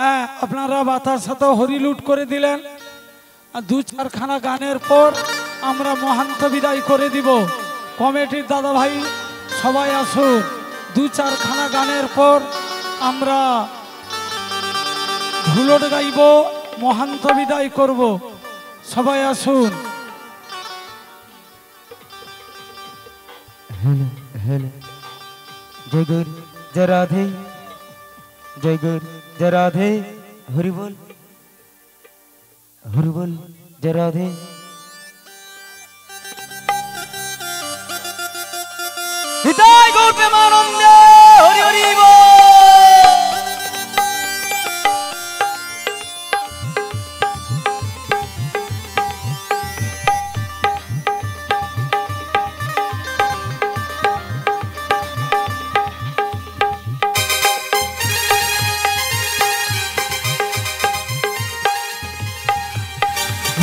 হ্যাঁ, আপনারা বাতার সাথে হরিলুট করে দিলেন। আর 2-4খানা গানের পর আমরা মহান্ত বিদায় করে দিব। কমিটির দাদা ভাই সবাই আসুন। 2-4খানা গানের পর আমরা ধুলোট গাইব, মহান্ত বিদায় করব। সবাই আসুন। জয় গুর জয় রাধে, জয় গুর জয় রাধে, হরি বল জয় রাধে। হৃদয় গৌর প্রেমানন্দে হরি হরি বল।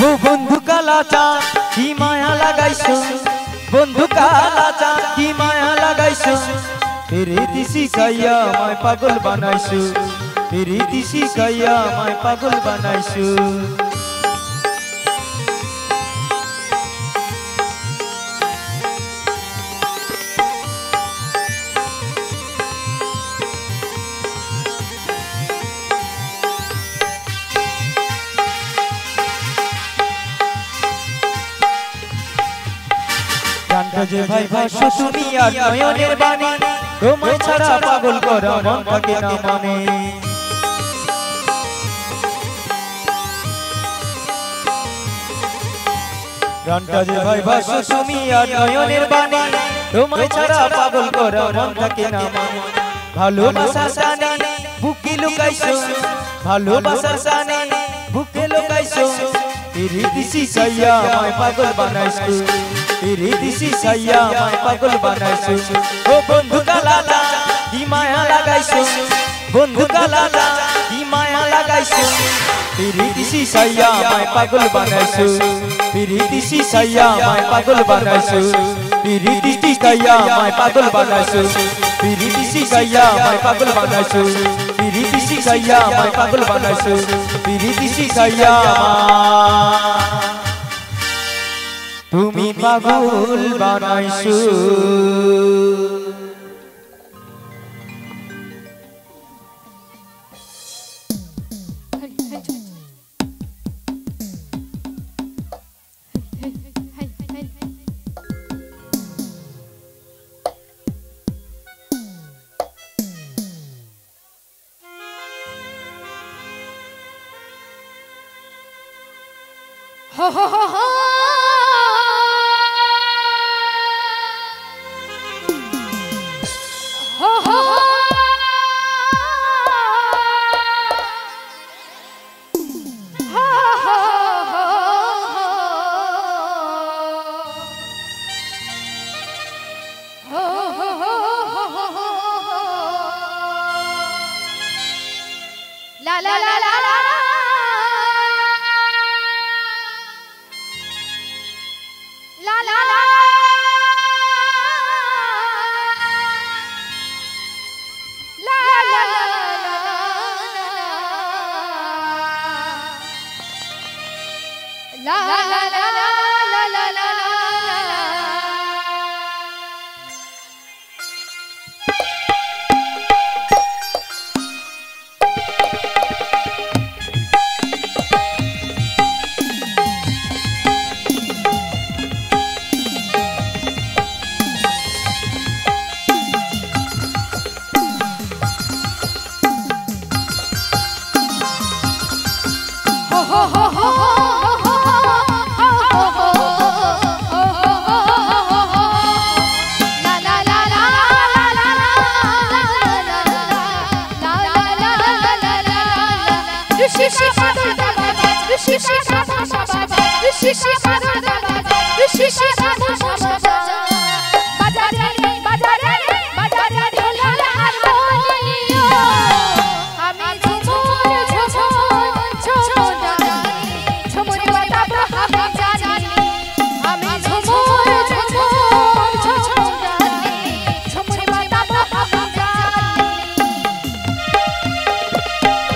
ও বন্ধু কালাচা কি মায়া লাগাইছো, বন্ধু কালাচা কি মায়া লাগাইছো, প্রীতি শিখাইয়া আমায় পাগল বানাইছো, প্রীতি শিখাইয়া আমায় পাগল বানাইছো। জানতো যে ভাই ভাষা তুমি আর নয়নের বাণী, তোমায় ছাড়া পাগল করা মন থাকে না মানে। জানতো যে ভাই ভাষা তুমি আর নয়নের বাণী, তোমায় ছাড়া পাগল করা মন থাকে না মানে। ভালোবাসার সানে বুকে লুকাইছো, ভালোবাসার সানে বুকে লুকাইছো, প্রীতি শিখাইয়া আমায় পাগল বানাইছো, প্রীতি শিখাইয়া আমায় পাগল বানাইছো। ও বন্ধু কালাচা কি মায়া লাগাইছো, বন্ধু কালাচা কি মায়া লাগাইছো, প্রীতি শিখাইয়া আমায় পাগল বানাইছো, প্রীতি শিখাইয়া আমায় পাগল বানাইছো, প্রীতি শিখাইয়া আমায় পাগল বানাইছো, প্রীতি শিখাইয়া আমায় পাগল বানাইছো, প্রীতি শিখাইয়া আমায় পাগল বানাইছো, প্রীতি শিখাইয়া তুমি পাগল বানাইছো। ho ho ho ho ho ho ho la la la la la la la la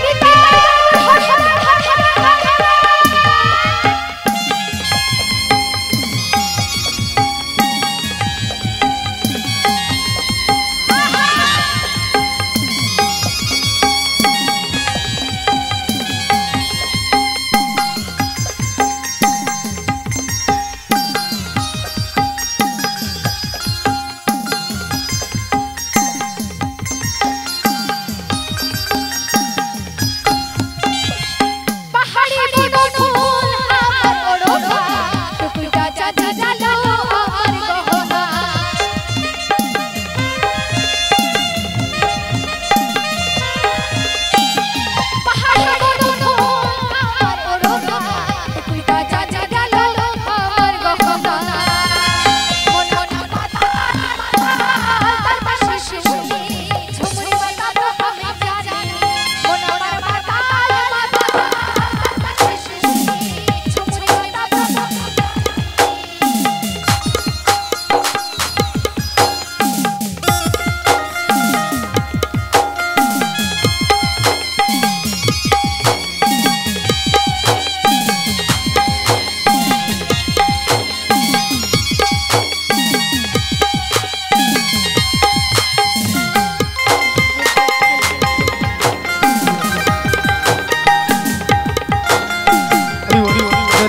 Nita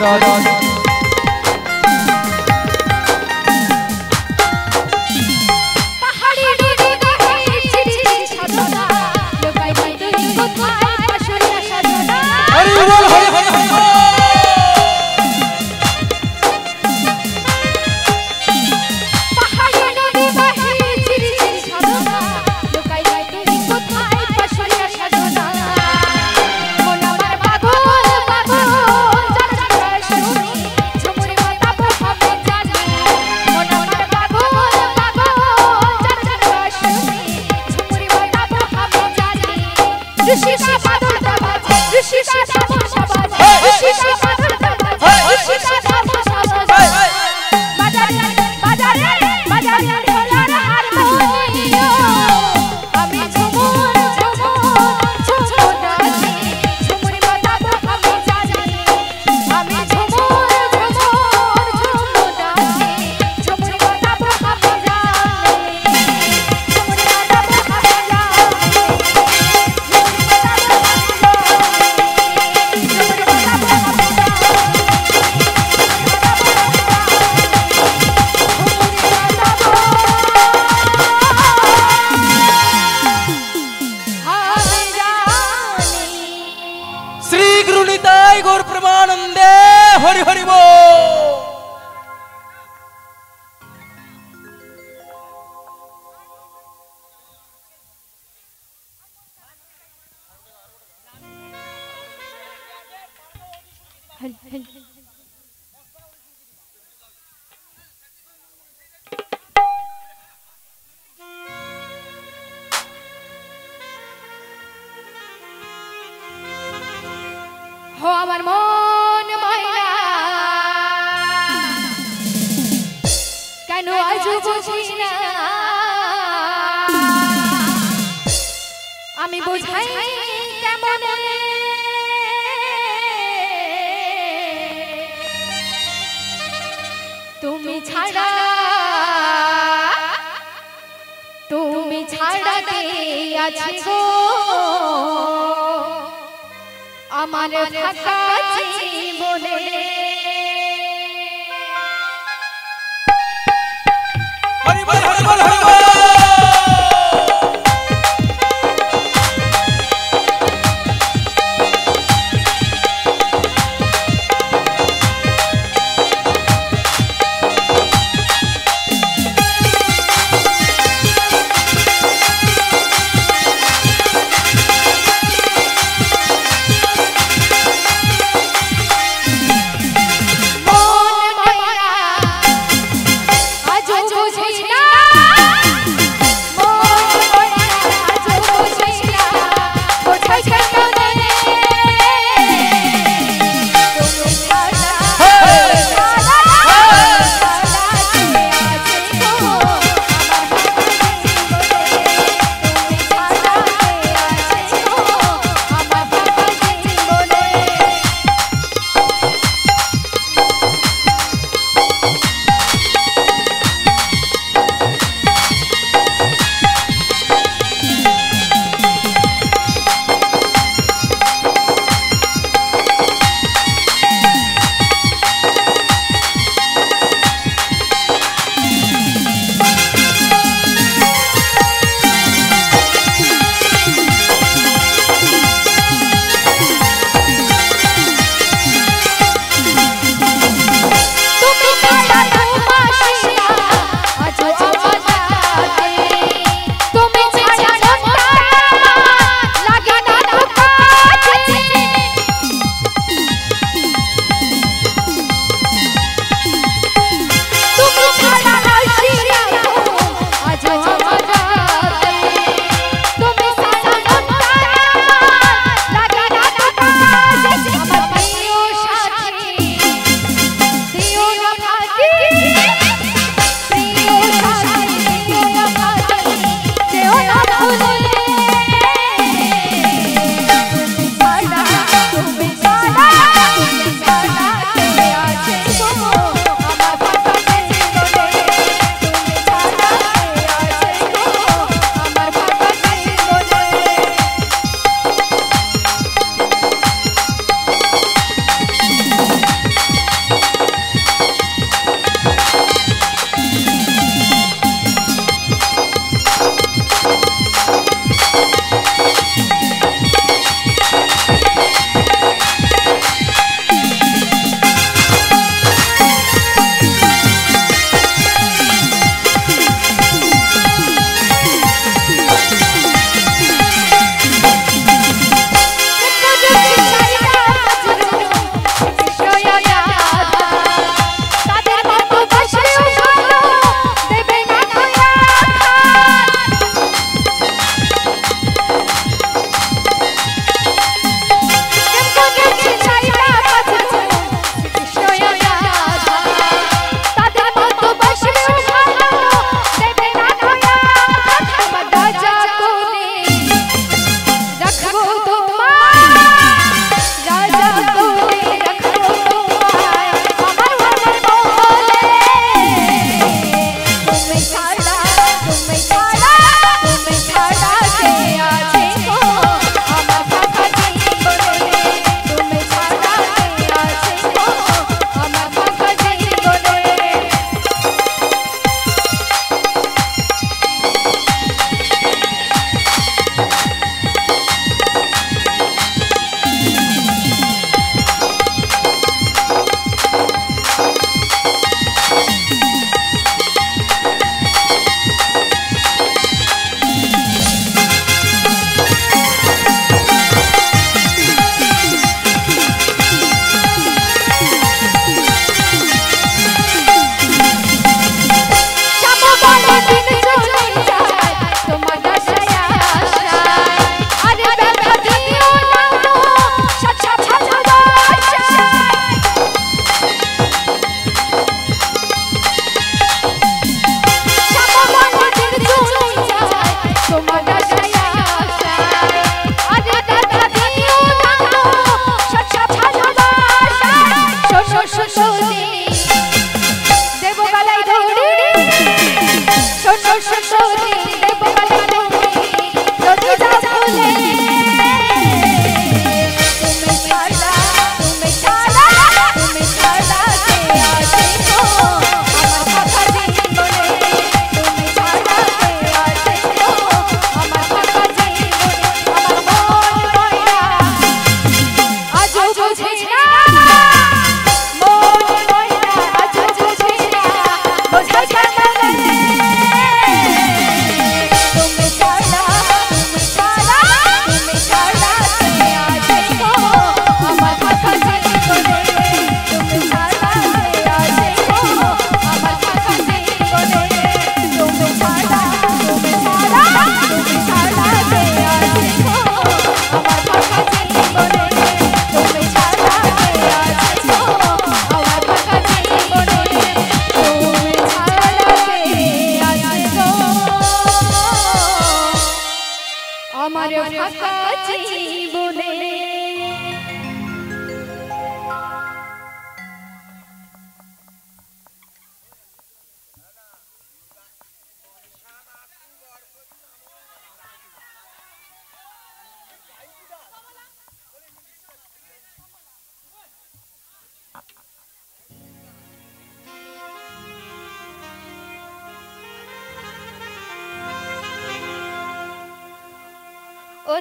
রাজ পাহাড়ি ডুবে গায়ে চিরচির সাধনা লোকাই নাই তুই কোথায় পাশুরিয়া সাধনা হরি বল হরি হরি হরি পাহাড়ি ডুবে গায়ে চিরচির সাধনা লোকাই নাই তুই কোথায় পাশুরিয়া সাধনা মন আমার পাগল পাগল জানা শুনি ঝুমুরি মাতা আমি জানি মন আমার পাগল পাগল জানা শুনি ঝুমুরি মাতা আমি জানি ঋষি বাদল বাজে ঋষি তামাশা বাজে ঋষি বাদল বাজে ঋষি তামাশা বাজে বাজারে বাজারে বাজারে ঢোলার হারমোনিয়াম আমি ঝুমুর ঝুমুর ঝুমুর নাচি ঝুমুরি মাতা আমি জানি আমি ঝুমুর ঝুমুর ঝুমুর নাচি ঝুমুরি মাতা আমি জানি ঝুমুরি মাতা আমি শ্রী গুরু নিতাই গৌর প্রেমানন্দে হরি হরি বল হো আমার মন ময়না কেন আজ বুঝি না আমি বোঝাই কেমন তুমি ছাড়া কে আছে গো আমার ফাঁকা জীবনে হরি বল হরি বল হরি বল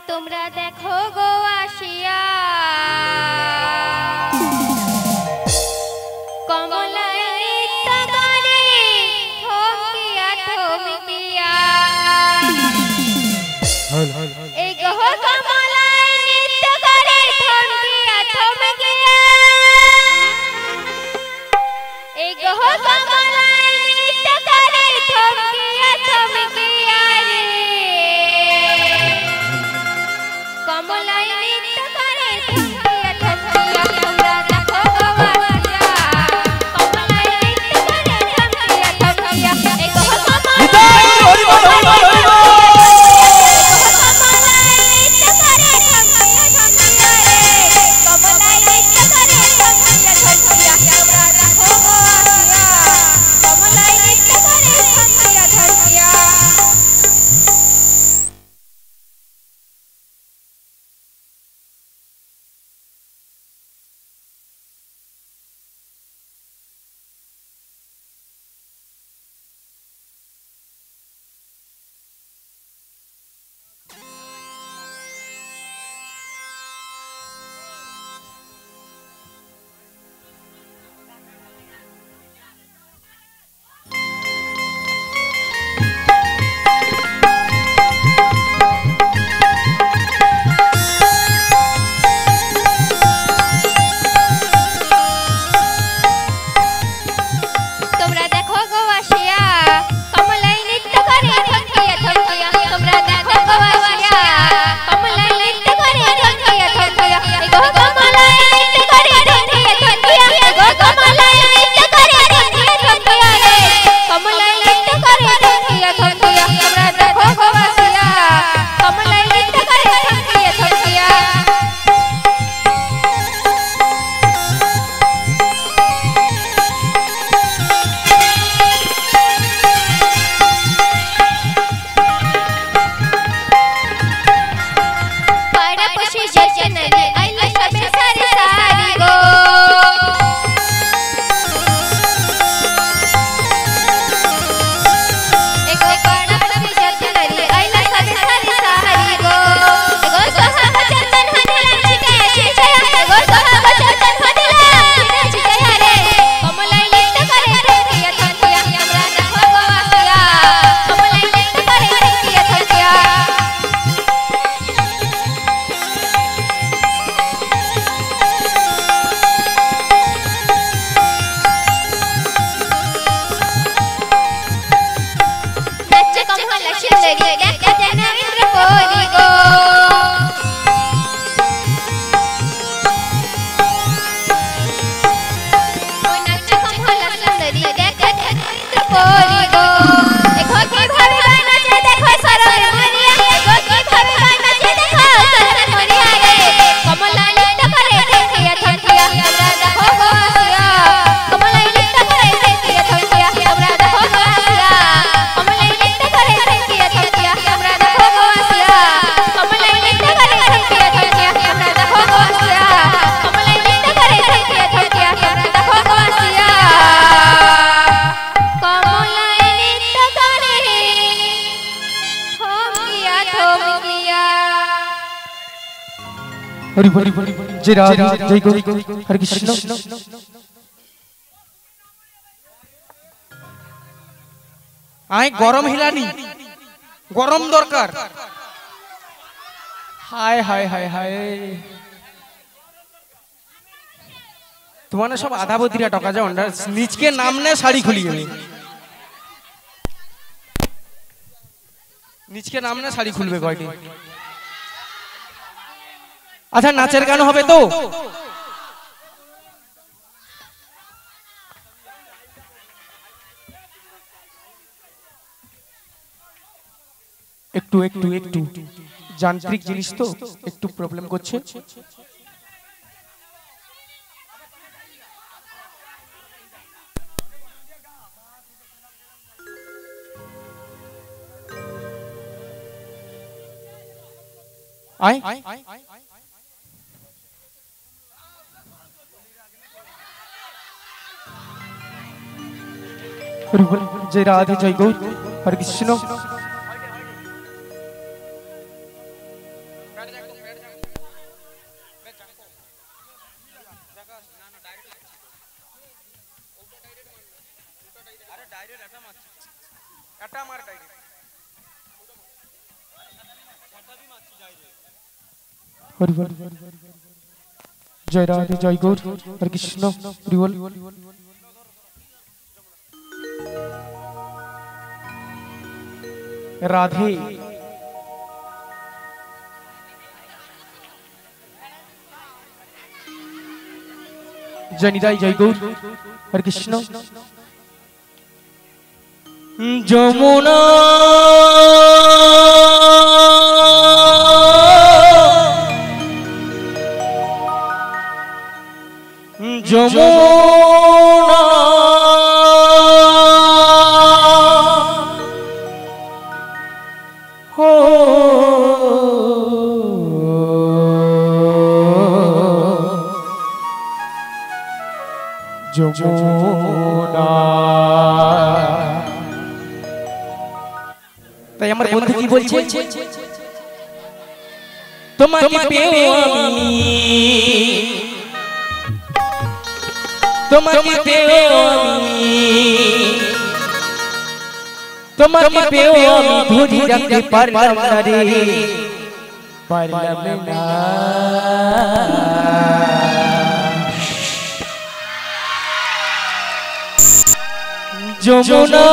তোমরা দেখো গো আসিয়া কমলায় নৃত্য করে থমকিয়া থমকিয়া এই গো কমলায় নৃত্য করে থমকিয়া থমকিয়া এই গো কমলায় নৃত্য করে থমকিয়া থমকিয়া রে কমলায় নৃত্য করে থমকিয়া থমকিয়া তোমরা দেখো গো আসিয়া কমলায় নৃত্য করে থমকিয়া থমকিয়া এই গো কমলায় हरि हरि जय राधे जय गौ हरे कृष्ण आए गरम हिलानी गरम दरकार हाय हाय हाय हाय तुम्हारे सब आधा बतिरा टका जाओ निज के नाम ने शाड़ी खुली गई निज के नाम ने शाड़ी खुलबे कयटी अच्छा नाचेर गान होबे तो একটু একটু একটু যান্ত্রিক জিনিস তো একটু প্রবলেম করছে आए जय राधे जय गौ हरे कृष्ण হরি বল জয় রাধে জয় গৌর হরে কৃষ্ণ হরি বল রাধে जय निदाई जय गौर हरे कृष्ण जमुना जमुना हो যমুনা তাই আমার বন্ধু কি বলছে তোমাকে পেও আমি তোমাকে পেও আমি তোমাকে পেও আমি ধরে রাখতে পারলাম না রে পারলাম না যমুনা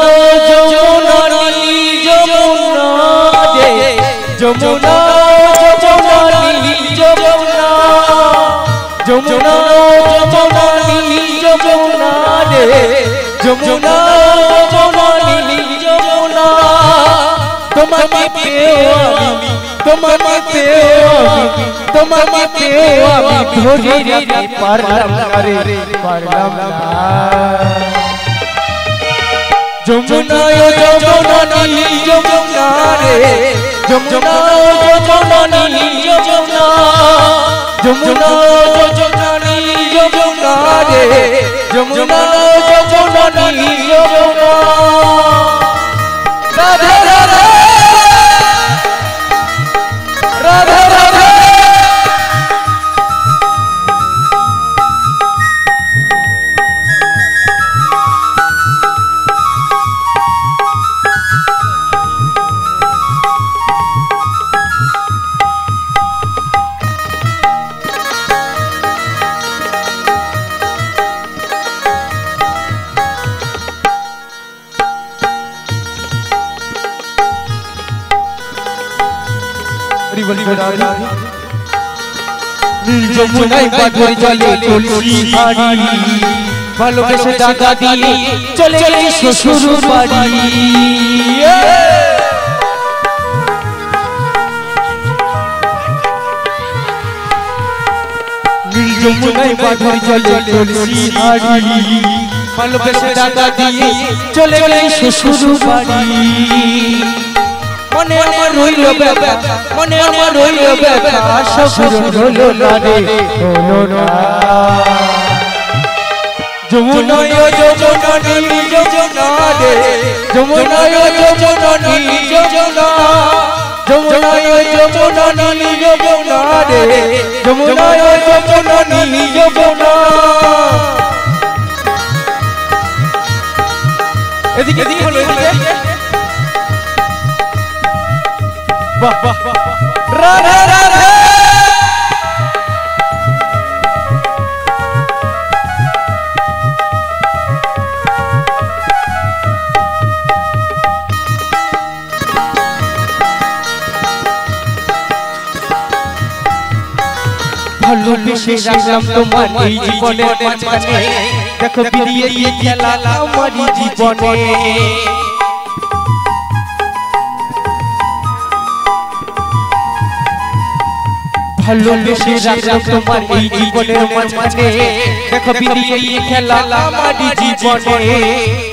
যমুনা নীলি যমুনা দে যমুনা যমুনা নীলি যমুনা যমুনা যমুনা নীলি যমুনা দে যমুনা যমুনা নীলি যমুনা তোমাকে পেও আমি তোমাকে পেও আমি তোমাকে পেও আমি ধরে রাখতে পারলাম না রে পারলাম না যমুনা যমুনা নীলি যমুনা রে যমুনা যমুনা নীলি যমুনা যমুনা যমুনা নীলি যমুনা রে যমুনা যমুনা নীলি যমুনা রাধে রাধে রাধে রাধে যমুনায় বাঁধর জলে তুলসী হাড়ি ভালোবেসে টাকা দিয়ে চলে গেলে শ্বশুর বাড়ি যমুনায় বাঁধর জলে তুলসী হাড়ি ভালোবেসে টাকা দিয়ে চলে গেলে শ্বশুর বাড়ি মনে আমার রইল ব্যথা মনে আমার রইল ব্যথা শ্বশুর হলো না রে হলো না যমুনা যমুনা নীলি যমুনা রে যমুনা যমুনা নীলি যমুনা যমুনা যমুনা নীলি যমুনা রে যমুনা যমুনা নীলি যমুনা এদিকে এদিকে বলো এদিকে বাহ বাহ রাধে রাধে ভালোবেসে রাখলাম তোমার এই জীবনের মাঝখানে দেখো বিরিয়ে দিয়ে খেলা আমারই জীবনে ভালোবেসে রাখলাম তোমার এই জীবনের মাঝখানে দেখো বিরিয়ে দিয়ে খেলা আমারই জীবনে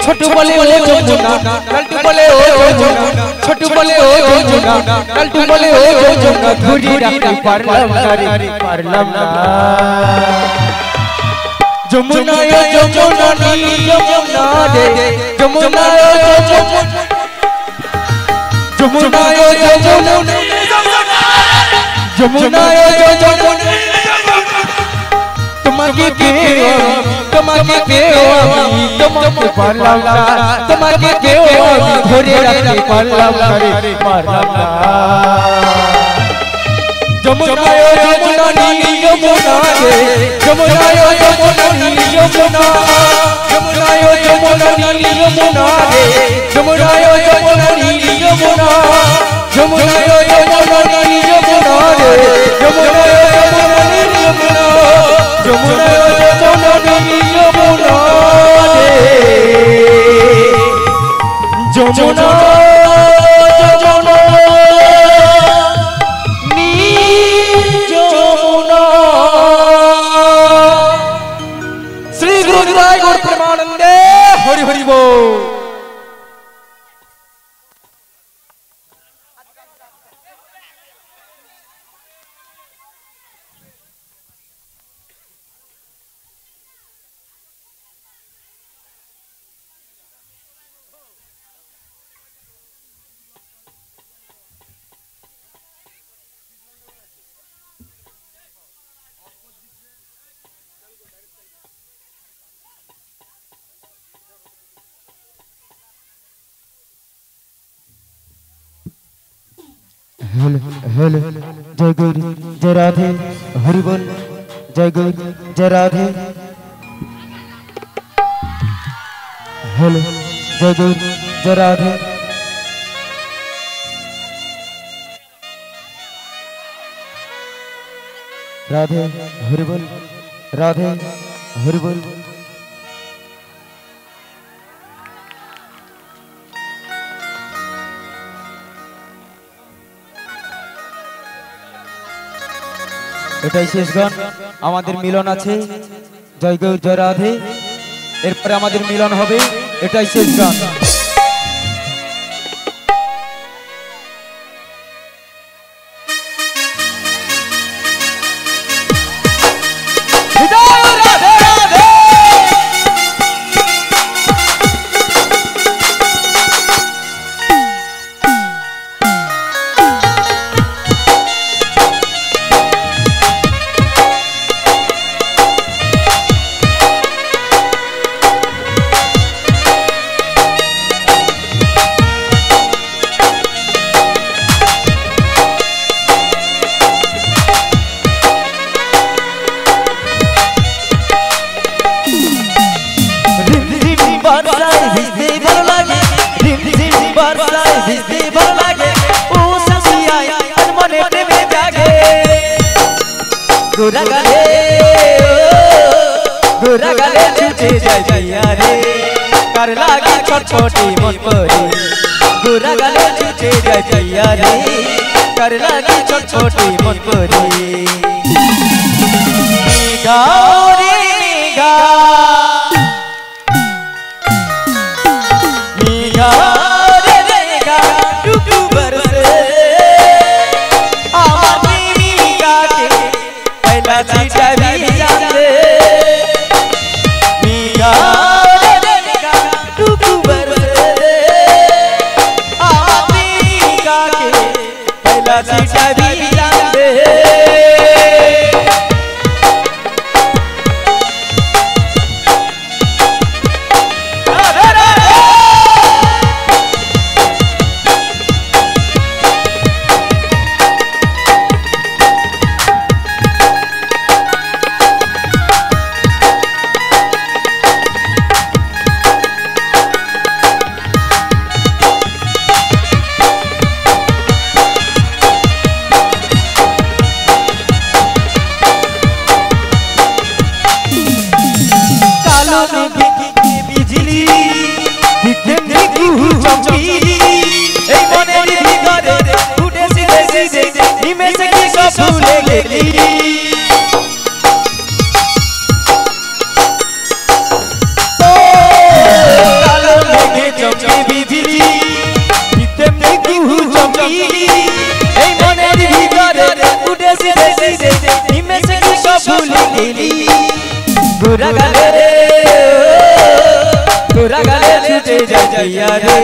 ছোট বলে ও যমুনা লালটু বলে ও যমুনা ছোট বলে ও যমুনা লালটু বলে ও যমুনা ধরে রাখতে পারলাম না রে পারলাম না যমুনা যমুনা নীলি যমুনা রে যমুনা যমুনা যমুনা যমুনা তোমাকে পেও তোমাকে পেও আমি তোমাকে পারলাম না তোমাকে পেও আমি ধরে রাখতে পারলাম না রে পারলাম না যমুনা যমুনা নীল যমুনা রে যমুনা যমুনা নীল যমুনা যমুনা যমুনা নীল যমুনা রে যমুনা যমুনা নীল যমুনা যমুনা যমুনা নীল যমুনা রে যমুনা যমুনা নীল যমুনা যমুনা যমুনা নীল যমুনা রে যমুনা हरि हरि बोल। हेलो जय गौरी जय राधे हरि बोल जय गौरी जय राधे हेलो जय गौरी जय राधे राधे हरि बोल राधे हरि बोल এটাই শেষ গান আমাদের মিলন আছে জয় গৌর জয় রাধে এরপরে আমাদের মিলন হবে এটাই শেষ গান गोरा गले छूटे जाय भैया रे कर लागे छोटी मन परी गोरा गले छूटे जाय भैया रे कर लागे छोटी मन परी गाओरे गा मीगा रे गा टुकु बरसे आमानी मीगा के पहला चीटा भी जाने गोरा गले छूटे जाय भैया रे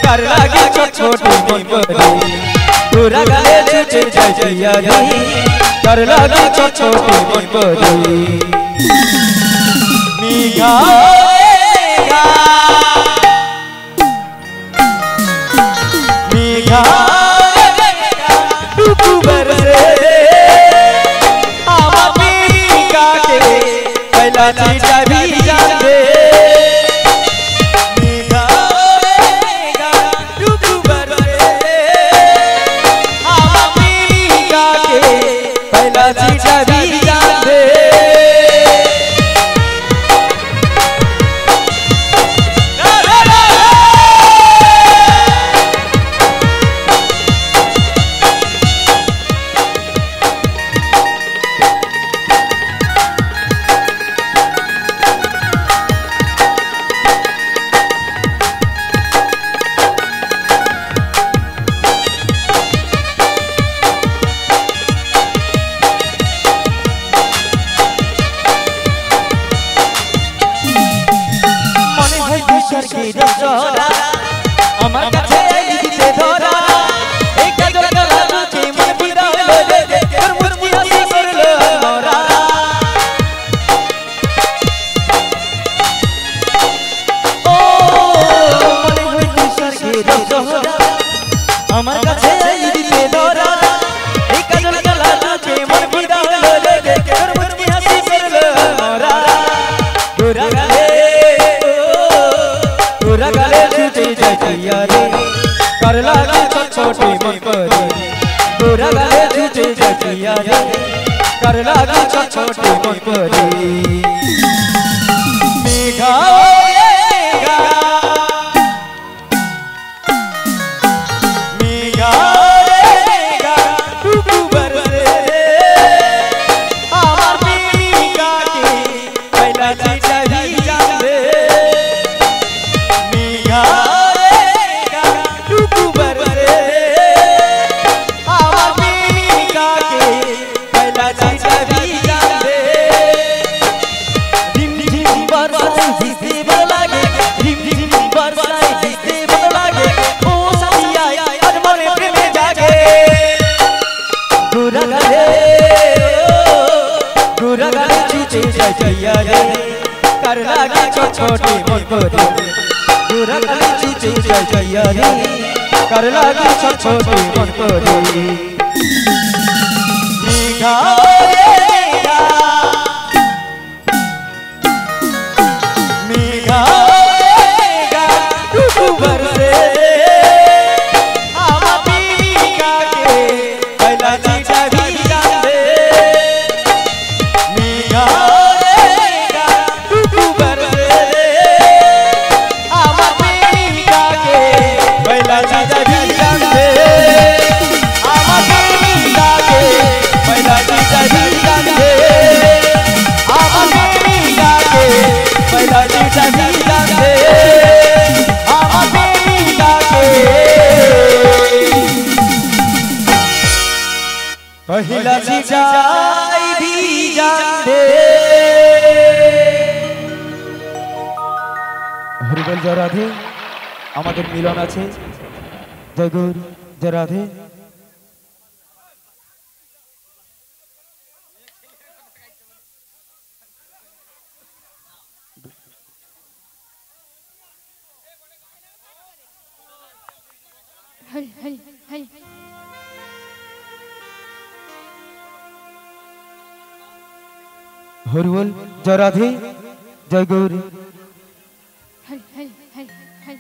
कर लागे छोटी मन परी गोरा गले छूटे जाय भैया रे कर लागे छोटी मन परी मीगा मीगा टुकु बरसे पहला चीटा भी जान दे मेघा मेघा डूबू बरसे आवा मेघा के पहला चीटा भी जान दे আমার কাছে দিতে ধরা এই কাজল গলা তুকে মন বিরা হলো রে তোর মুচকি হাসি করলো মোরা ও মনে হয় তুই স্বর্গের জহরা আমার কাছে দিতে ধরা এই কাজল গলা তুকে মন বিরা হলো রে তোর মুচকি হাসি করলো মোরা গোরা গালে गोरा गाले छूटे जटिया रे कर लागे छोटे मन परे गोरा गाले छूटे जटिया रे कर लागे छोटे मन परे मेघा मेघा मेघा मेघा डूबू बरसे आमार मेघा के पहला चीटा भी जान दे कर लागे छोटे मन परे गोरा गाले छूटे जटिया रे कर लागे छोटे मन परे मेघा मेघा मेघा मेघा डूबू बरसे आवा मेघा के पहला चीटा भी जान दे मेघा पहला चीटा भी जान दे आवा मेघा के पहला चीटा भी जान दे आवा मेघा के पहला चीटा भी जान दे आवा मेघा के पहला चीटा भी जान दे হরিবল জয় রাধে আমাদের মিলন আছে জয় গৌর জয় রাধে हरि हरि हरि হরিবল জয় রাধে জয় গৌর हरि हरि हरि हरि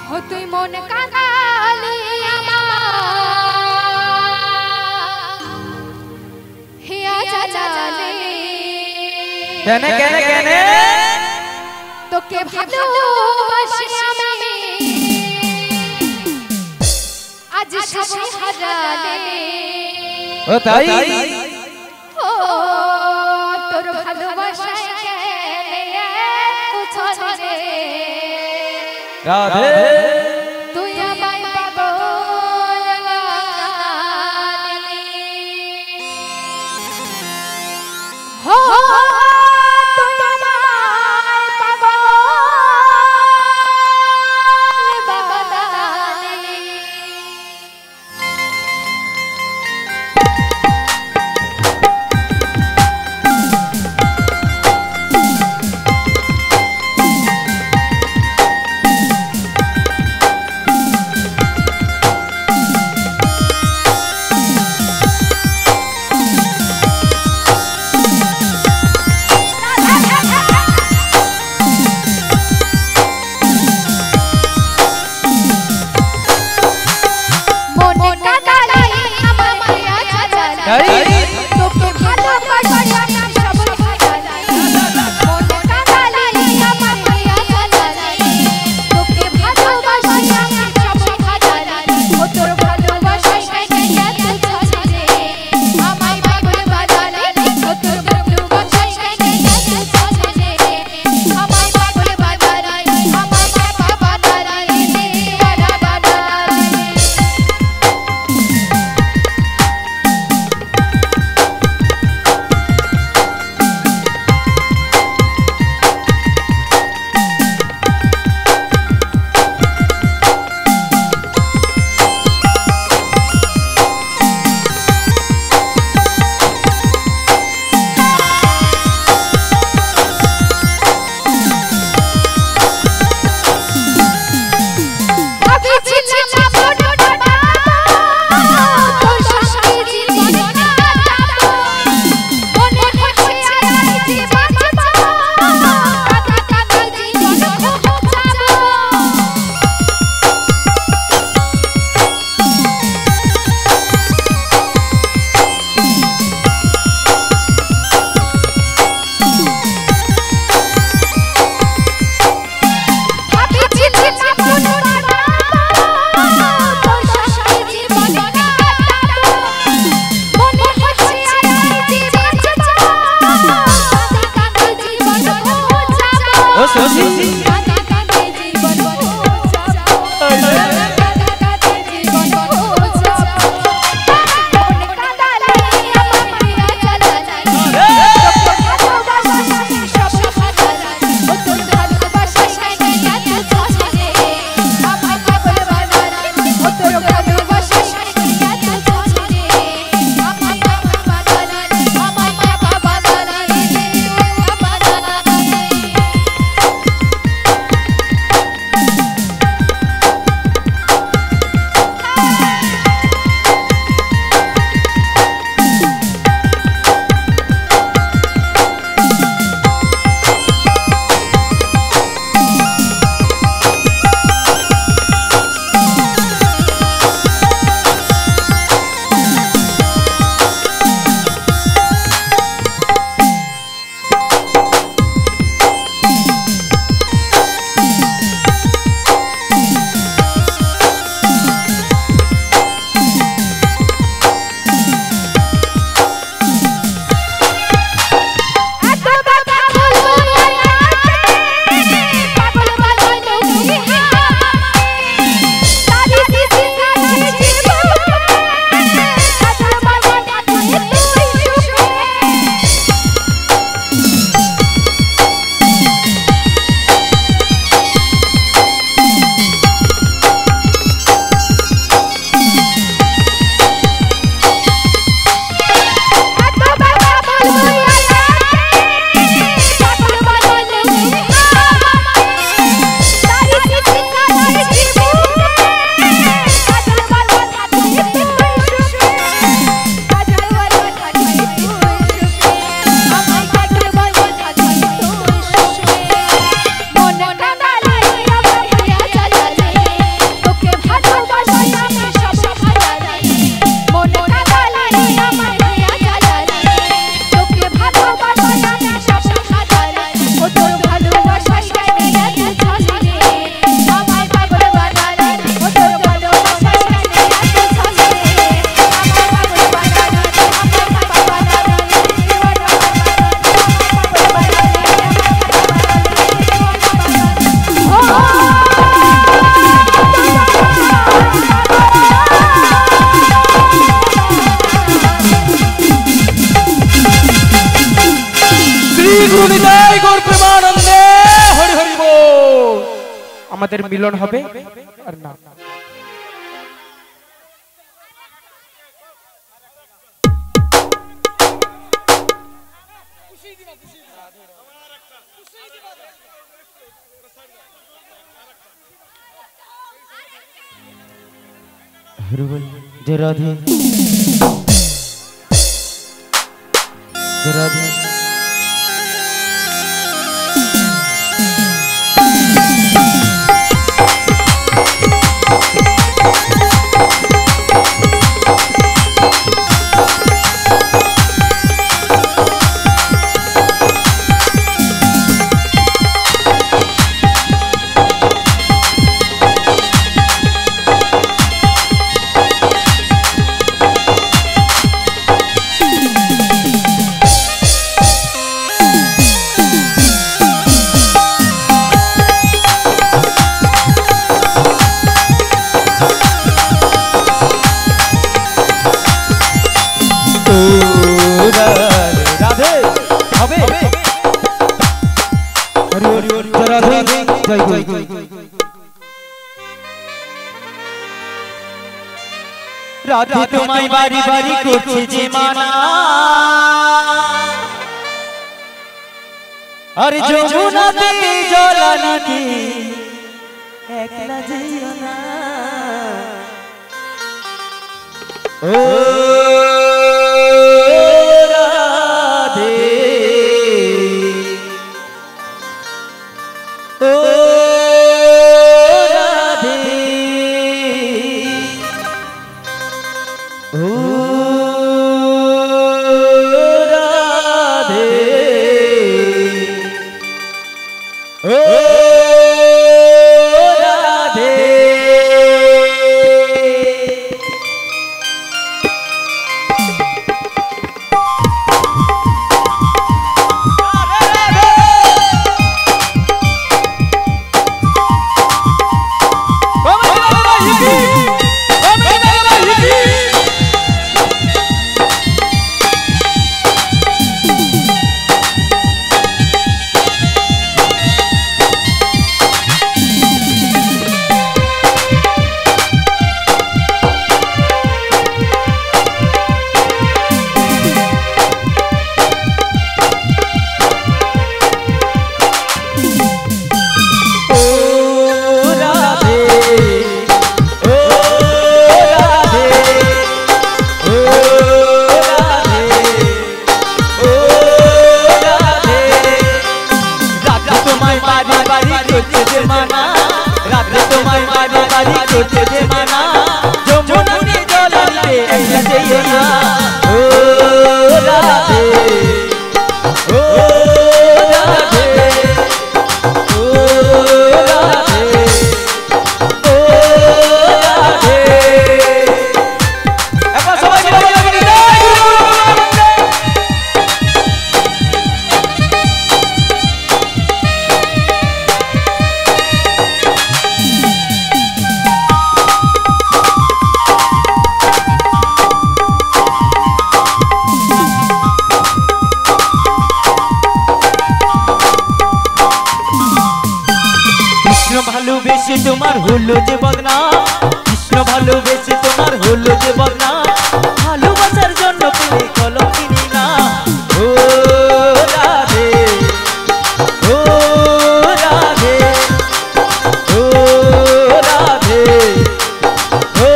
हो तुई मन कांगाली हिया जाले কেনে কেনে কেনে তোকে ভালোবাসি আমি আজ সবাই হারালে ও তাই ও তোর ভালোবাসায় গেলে পুছরে রাধে তুই আমায় পাগল বানালি হো তুই খুশি কাঁদে কাঁদে জীবন বোঝাবো কাঁদে কাঁদে জীবন বোঝাবো মনে কাঁদালে আমার প্রিয়া চলে যায় ভালোবাসা সব হারায় ও তোর ভালোবাসা সাইনে এত চলে আমায় পাগল বানালে ও তোর ভালোবাসা সাইনে এত চলে আমায় পাগল বানালে আমায় পাগল বানালে আমাদের মিলন হবে আর না जय राधे जय राधे রাধে তোমায় বাড়ি বাড়ি করছে যে মানা আর যমুনাতে জলানিতে একলা যেও না ও রাধে ও ভালোবেসে তোমার হলো যে বদনাম কৃষ্ণ ভালোবেসে তোমার হলো যে বদনাম ভালোবাসার জন্য পেলে কলম কিনি না ও রাধে ও রাধে ও রাধে ও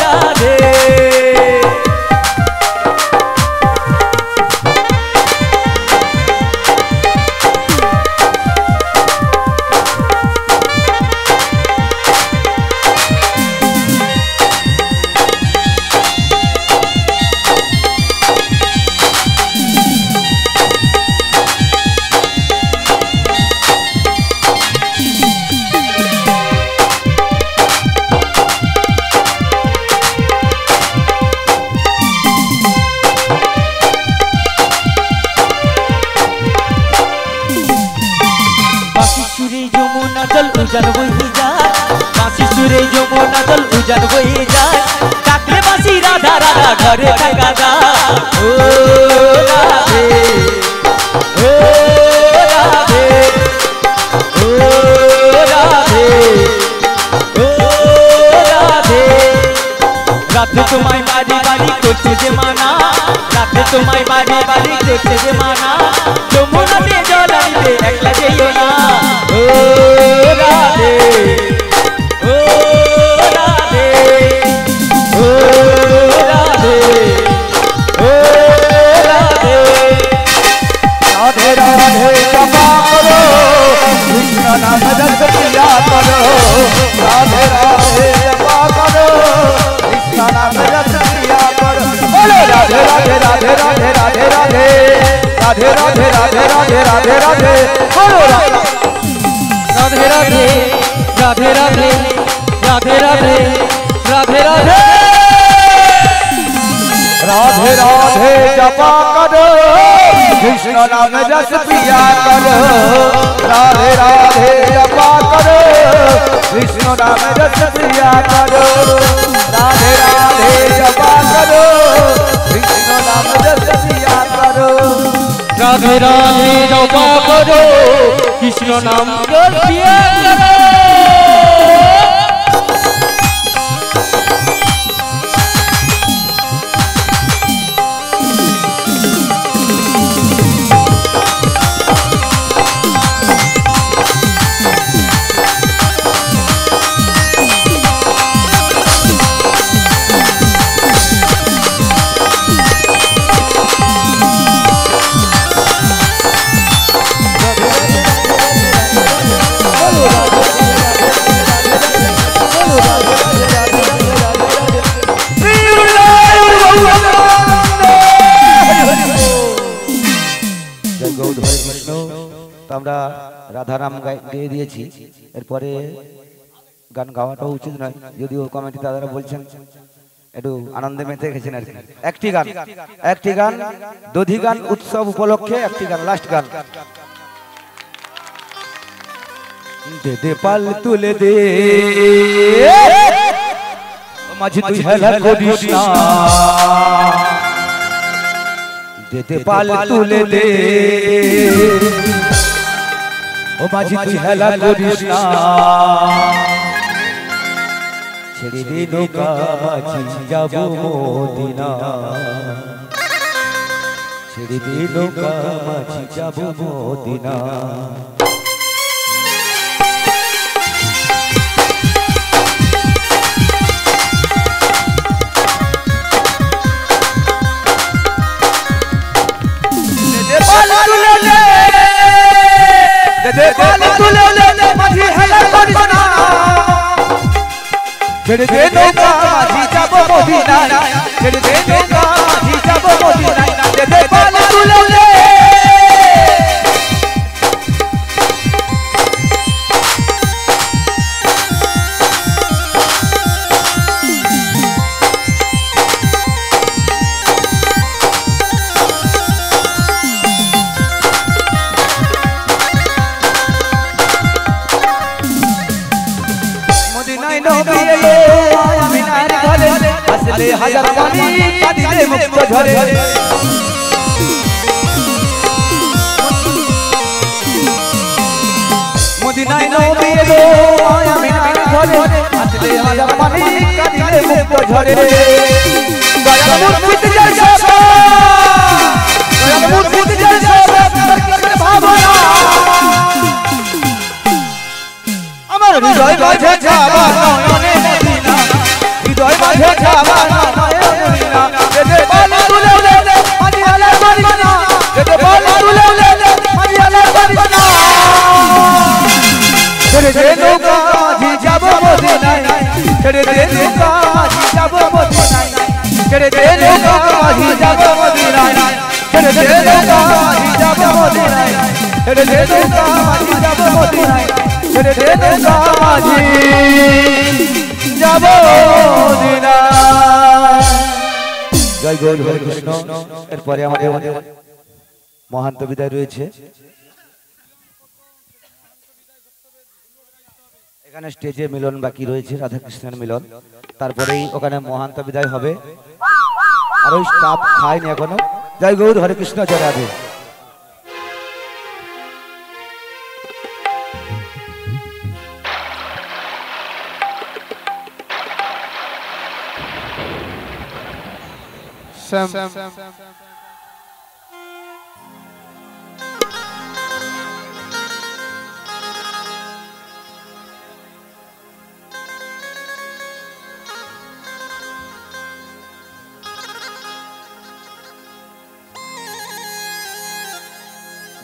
রাধে उजान बही जाए बांसी सुरे यमुना जल उजान बही जाए काकले बांसी राधा राधा घरे थका जा ओ राधे ओ राधे ओ राधे ओ राधे राधे तुम्हारी बारी बारी करते जे माना राधे तुम्हारी बारी बारी करते जे माना यमुना दे जल आनिते एकला जेइयो ना ओ राधे ओ राधे ओ राधे ओ राधे राधे राधे जपा करो कृष्ण नाम जप किया करो राधे राधे जपा करो कृष्ण नाम जप किया करो बोलो राधे राधे राधे राधे राधे राधे राधे राधे राधे राधे राधे राधे बोलो राधे राधे राधे राधे राधे राधे राधे राधे राधे राधे राधे जपा करो कृष्ण नाम जस पिया करो राधे राधे जपा करो कृष्ण नाम जस पिया करो राधे राधे जपा करो कृष्ण नाम जस पिया करो राधे राधे जपा करो कृष्ण नाम जस पिया करो আমরা রাধারাম গেয়ে দিয়েছি এরপরে গান গাওয়াটা উচিত নয় যদিও কমিটি দাদারা বলছেন একটু আনন্দে মেতে গেছেন আর একটি গান দধি গান উৎসব উপলক্ষে একটি গান লাস্ট গান দে দে পাল তুলে দে মাঝি তুই হেলা করিস না দে দে পাল তুলে দে ও মাঝি তুই হেলা করিস না ছেড়ে দে নৌকা মাঝি যাব মদিনা ছেড়ে দে নৌকা মাঝি যাব মদিনা दे पाल तुले ले माझी हेला करिस ना ছেড়ে দে নৌকা माझी যাব মদিনা ছেড়ে দে নৌকা माझी যাব মদিনা দে পাল তুলে ले হাজার পানি কাঁদিলে মুক্ত ঝরে মদিনায় নবী এলো ঝরে আসলে হাজার পানি কাঁদিলে মুক্ত ঝরে দয়াল মুর্শিদ জয় সদা দয়াল মুর্শিদ জয় সদা ভাবনা আমার হৃদয় মাঝে যাবা নয়নে মদিনা হৃদয় মাঝে যাবা নয়নে মদিনা যেতে বল তুলে উলে পানি আলে মদিনা যেতে বল তুলে উলে পানি আলে মদিনা ছেড়ে দে নৌকা মাঝি যাব মদিনায় ছেড়ে দে নৌকা মাঝি যাব মদিনায় ছেড়ে দে নৌকা মাঝি যাব মদিনায় ছেড়ে দে নৌকা মাঝি যাব মদিনায় ছেড়ে দে নৌকা মাঝি যাব মদিনায় ছেড়ে দে নৌকা মাঝি যাব মদিনায় জয় গৌর হরে কৃষ্ণ এরপরে আমাদের মহান্ত বিদায় রয়েছে এখানে স্টেজে মিলন বাকি রয়েছে রাধা কৃষ্ণের মিলন তারপরেই ওখানে মহান্ত বিদায় হবে আর ওই স্টাফ খায়নি এখনো জয় গৌর হরে কৃষ্ণ জয় রাধে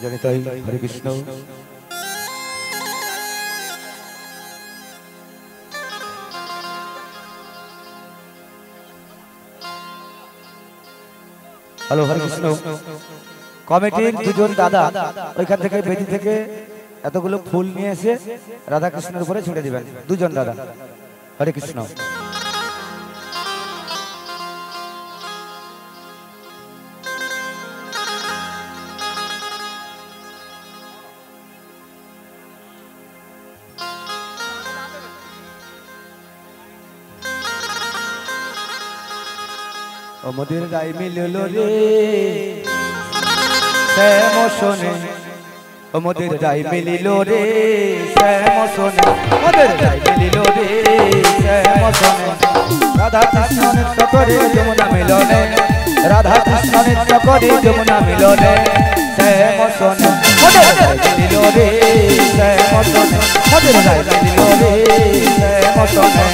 জনিতাই হরে কৃষ্ণ হ্যালো হরে কৃষ্ণ কমিটির দুজন দাদা ওইখান থেকে বেদি থেকে এতগুলো ফুল নিয়ে এসে রাধা কৃষ্ণের উপরে ছুঁড়ে দিবেন দুজন দাদা হরে কৃষ্ণ মোদের রায় মিলল রে শ্যাম শোনে মোদের রায় মিলিল রে শ্যাম শোনে মোদের রায় মিলিল রে শ্যাম শোনে রাধা কৃষ্ণ নৃত্য করে যমুনা মিলনে রাধা কৃষ্ণ নৃত্য করে যমুনা মিলনে শ্যাম শোনে মোদের রায় মিলিল রে শ্যাম শোনে মোদের রায় মিলিল রে শ্যাম শোনে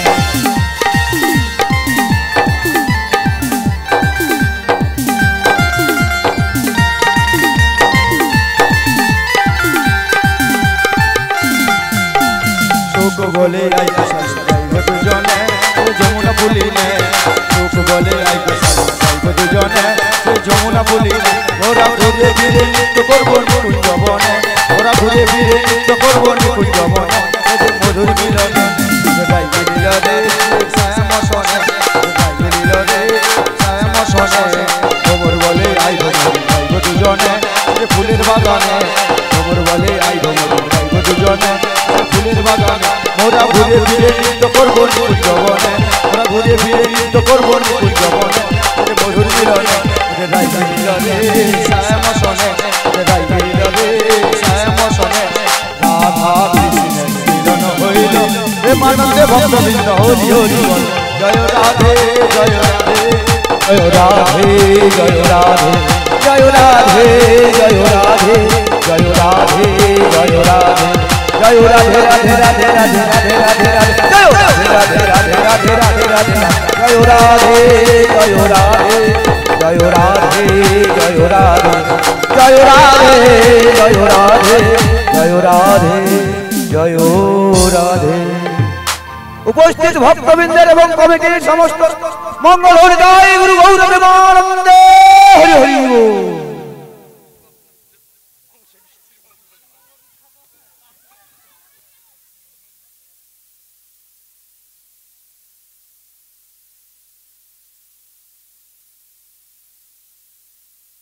বলে আইবে সাইবে দুজনে যমুনা পুলিনে সুখ বলে আইবে সাইবে দুজনে যমুনা পুলিনে ওরা ঘুরে ফিরে নৃত্য করবো নিকুঞ্জ বনে ওরা ঘুরে ফিরে নৃত্য করবো নিকুঞ্জ বনে মধুর মিলনে গাই মিলিল রে শ্যাম শোনে গাই মিলিল রে শ্যাম শোনে খবর বলে আইবে সাইবে দুজনে ফুলের বাগানে খবর বলে আইবে সাইবে দুজনে ফুলের বাগানে ওরা ঘুরে ফিরে নৃত্য করবো নিকুঞ্জ বনে ওরা ঘুরে ফিরে নৃত্য করবো নিকুঞ্জ বনে মধুর মিলনে রাই মিলিল রে শ্যাম শোনে রাই মিলিল রে শ্যাম শোনে রাধা কৃষ্ণের মিলন হইল প্রেমানন্দে ভক্তবৃন্দ হরি হরি বল জয় রাধে জয় রাধে জয় রাধে জয় রাধে জয় রাধে জয় রাধে জয় রাধে জয় রাধে জয় রাধে রাধে রাধে রাধে রাধে রাধে রাধে জয় রাধে রাধে রাধে রাধে রাধে রাধে জয় রাধে জয় রাধে জয় রাধে জয় রাধে জয় রাধে জয় রাধে জয় রাধে জয় রাধে উপস্থিত ভক্তবৃন্দের এবং কমিটির সমস্ত মঙ্গল হরি জয় গুরু গৌর প্রেমানন্দে হরি হরি।